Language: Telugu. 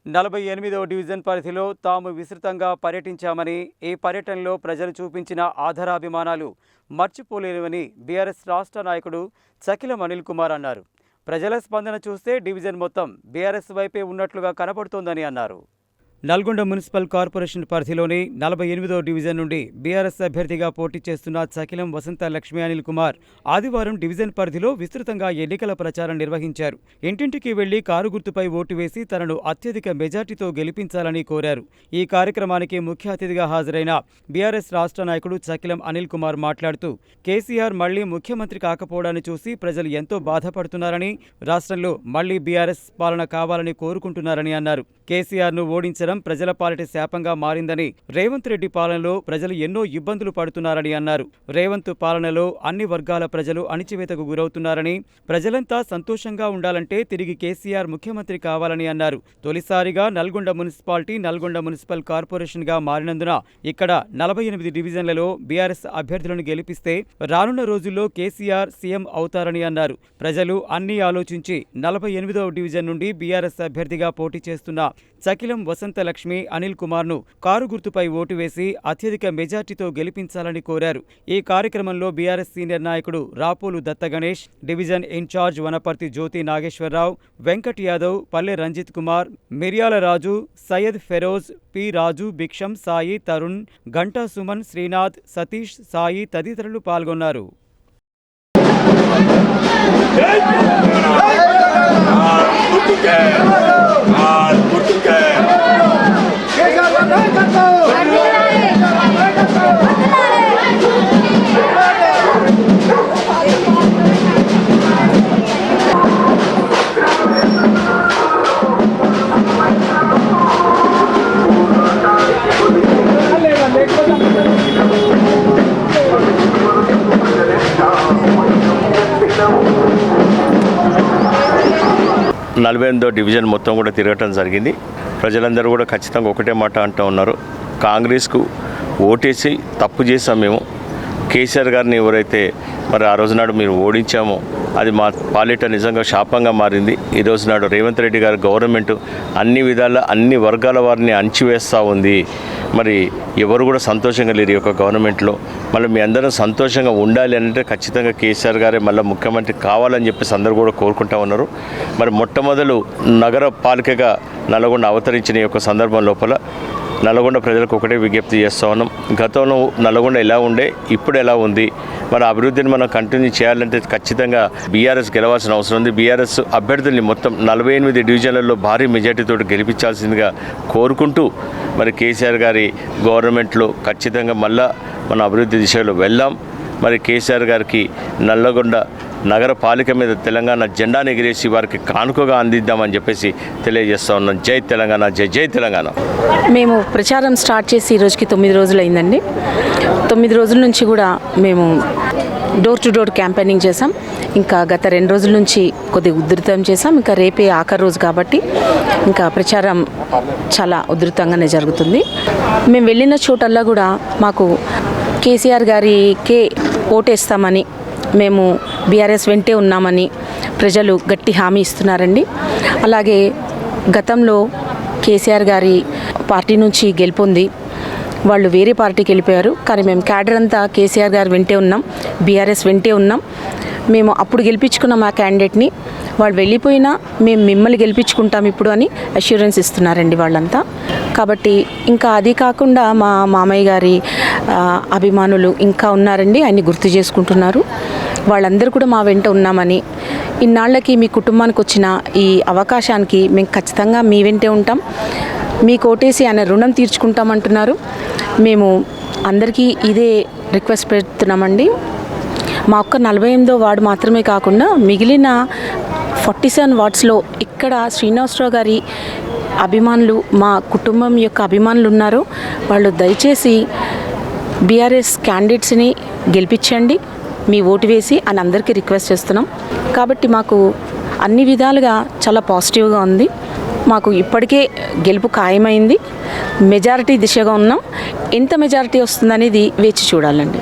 48వ డివిజన్ పరిధిలో తాము విస్తృతంగా పర్యటించామని, ఈ పర్యటనలో ప్రజలు చూపించిన ఆదరాభిమానాలు మర్చిపోలేనివని బీఆర్ఎస్ రాష్ట్ర నాయకుడు చకిలం అనిల్ కుమార్ అన్నారు. ప్రజల స్పందన చూస్తే డివిజన్ మొత్తం బీఆర్ఎస్ వైపే ఉన్నట్లుగా కనపడుతోందని అన్నారు. నల్గొండ మున్సిపల్ కార్పొరేషన్ పరిధిలోని 48వ డివిజన్ నుండి బీఆర్ఎస్ అభ్యర్థిగా పోటీ చేస్తున్న చకిలం వసంత లక్ష్మీ అనిల్ కుమార్ ఆదివారం డివిజన్ పరిధిలో విస్తృతంగా ఎన్నికల ప్రచారం నిర్వహించారు. ఇంటింటికి వెళ్లి కారు గుర్తుపై ఓటు వేసి తనను అత్యధిక మెజార్టీతో గెలిపించాలని కోరారు. ఈ కార్యక్రమానికి ముఖ్య అతిథిగా హాజరైన బీఆర్ఎస్ రాష్ట్ర నాయకుడు చకిలం అనిల్ కుమార్ మాట్లాడుతూ కేసీఆర్ మళ్లీ ముఖ్యమంత్రి కాకపోవడాన్ని చూసి ప్రజలు ఎంతో బాధపడుతున్నారని, రాష్ట్రంలో మళ్లీ బీఆర్ఎస్ పాలన కావాలని కోరుకుంటున్నారని అన్నారు. కేసీఆర్ను ఓడించడం ప్రజల పాలిట శాపంగా మారిందని, రేవంత్ రెడ్డి పాలనలో ప్రజలు ఎన్నో ఇబ్బందులు పడుతున్నారని అన్నారు. రేవంత్ పాలనలో అన్ని వర్గాల ప్రజలు అణిచివేతకు గురవుతున్నారని, ప్రజలంతా సంతోషంగా ఉండాలంటే తిరిగి కేసీఆర్ ముఖ్యమంత్రి కావాలని అన్నారు. తొలిసారిగా నల్గొండ మున్సిపాలిటీ నల్గొండ మున్సిపల్ కార్పొరేషన్గా మారినందున ఇక్కడ 48 డివిజన్లలో బీఆర్ఎస్ అభ్యర్థులను గెలిపిస్తే రానున్న రోజుల్లో కేసీఆర్ సీఎం అవుతారని అన్నారు. ప్రజలు అన్నీ ఆలోచించి 48వ డివిజన్ నుండి బీఆర్ఎస్ అభ్యర్థిగా పోటీ చేస్తున్న చకిలం వసంత లక్ష్మి అనిల్ కుమార్ను కారు గుర్తుపై ఓటు వేసి అత్యధిక మెజార్టీతో గెలిపించాలని కోరారు. ఈ కార్యక్రమంలో బీఆర్ఎస్ సీనియర్ నాయకుడు రాపోలు దత్త గణేష్, డివిజన్ ఇన్ఛార్జ్ వనపర్తి జ్యోతి నాగేశ్వరరావు, వెంకట్ యాదవ్, పల్లె రంజిత్ కుమార్, మిర్యాల రాజు, సయ్యద్ ఫెరోజ్, పి రాజు, భిక్షం, సాయి, తరుణ్, గంటా సుమన్, శ్రీనాథ్, సతీష్, సాయి తదితరులు పాల్గొన్నారు. నలభై డివిజన్ మొత్తం కూడా తిరగటం జరిగింది. ప్రజలందరూ కూడా ఖచ్చితంగా ఒకటే మాట అంటూ ఉన్నారు, కాంగ్రెస్కు ఓటేసి తప్పు చేసాం మేము. కేసీఆర్ గారిని ఎవరైతే మరి ఆ రోజునాడు మీరు ఓడించామో అది మా పాలిట నిజంగా శాపంగా మారింది. ఈ రోజునాడు రేవంత్ రెడ్డి గారి గవర్నమెంట్ అన్ని విధాల అన్ని వర్గాల వారిని అణిచివేస్తూ ఉంది. మరి ఎవరు కూడా సంతోషంగా లేరు ఈ యొక్క గవర్నమెంట్లో. మళ్ళీ మీ అందరూ సంతోషంగా ఉండాలి అంటే ఖచ్చితంగా కేసీఆర్ గారే మళ్ళీ ముఖ్యమంత్రి కావాలని చెప్పేసి అందరూ కూడా కోరుకుంటా ఉన్నారు. మరి మొట్టమొదలు నగర పాలికగా నల్గొండ అవతరించిన ఈ యొక్క సందర్భం లోపల నల్గొండ ప్రజలకు ఒకటే విజ్ఞప్తి చేస్తూ ఉన్నాం. గతంలో నల్గొండ ఎలా ఉండే, ఇప్పుడు ఎలా ఉంది, మన అభివృద్ధిని మనం కంటిన్యూ చేయాలంటే ఖచ్చితంగా బీఆర్ఎస్ గెలవాల్సిన అవసరం ఉంది. బీఆర్ఎస్ అభ్యర్థుల్ని మొత్తం 48 డివిజన్లలో భారీ మెజార్టీతో గెలిపించాల్సిందిగా కోరుకుంటూ మరి కేసీఆర్ గారి గవర్నమెంట్లో ఖచ్చితంగా మళ్ళా మన అభివృద్ధి దిశలో వెళ్ళాం. మరి కేసీఆర్ గారికి నల్లగొండ నగర పాలిక మీద తెలంగాణ జెండాను ఎగిరేసి వారికి కానుకగా అందిద్దామని చెప్పేసి తెలియజేస్తూ ఉన్నాం. జై తెలంగాణ, జై జై తెలంగాణ. మేము ప్రచారం స్టార్ట్ చేసి ఈరోజుకి 9 రోజులు అయిందండి. 9 రోజుల నుంచి కూడా మేము డోర్ టు డోర్ క్యాంపెయినింగ్ చేసాం. ఇంకా గత 2 రోజుల నుంచి కొద్దిగా ఉధృతం చేసాం. ఇంకా రేపే ఆఖరి రోజు కాబట్టి ఇంకా ప్రచారం చాలా ఉధృతంగానే జరుగుతుంది. మేము వెళ్ళిన చోటల్లా కూడా మాకు కేసీఆర్ గారికే ఓటేస్తామని, మేము బీఆర్ఎస్ వెంటే ఉన్నామని ప్రజలు గట్టి హామీ ఇస్తున్నారండి. అలాగే గతంలో కేసీఆర్ గారి పార్టీ నుంచి గెలుపొంది వాళ్ళు వేరే పార్టీకి వెళ్ళిపోయారు. కానీ మేము క్యాడర్ అంతా కేసీఆర్ గారు వెంటే ఉన్నాం, బీఆర్ఎస్ వెంటే ఉన్నాం. మేము అప్పుడు గెలిపించుకున్నాం ఆ క్యాండిడేట్ని. వాళ్ళు వెళ్ళిపోయినా మేము మిమ్మల్ని గెలిపించుకుంటాం ఇప్పుడు అని అష్యూరెన్స్ ఇస్తున్నారండి వాళ్ళంతా. కాబట్టి ఇంకా అది కాకుండా మా మామయ్య గారి అభిమానులు ఇంకా ఉన్నారండి, ఆయన్ని గుర్తు చేసుకుంటున్నారు. వాళ్ళందరూ కూడా మా వెంట ఉన్నామని, ఇన్నాళ్ళకి మీ కుటుంబానికి వచ్చిన ఈ అవకాశానికి మేము ఖచ్చితంగా మీ వెంటే ఉంటాం, మీకు ఓటేసి ఆయన రుణం తీర్చుకుంటామంటున్నారు. మేము అందరికీ ఇదే రిక్వెస్ట్ పెడుతున్నామండి. మా ఒక్క 48వ వార్డు మాత్రమే కాకుండా మిగిలిన 47 వార్డ్స్లో ఇక్కడ శ్రీనివాసరావు గారి అభిమానులు, మా కుటుంబం యొక్క అభిమానులు ఉన్నారు. వాళ్ళు దయచేసి బీఆర్ఎస్ క్యాండిడేట్స్ని గెలిపించండి, మీ ఓటు వేసి అని అందరికీ రిక్వెస్ట్ చేస్తున్నాం. కాబట్టి మాకు అన్ని విధాలుగా చాలా పాజిటివ్గా ఉంది. మాకు ఇప్పటికే గెలుపు ఖాయమైంది, మెజారిటీ దిశగా ఉన్నాం. ఎంత మెజారిటీ వస్తుందనేది వేచి చూడాలండి.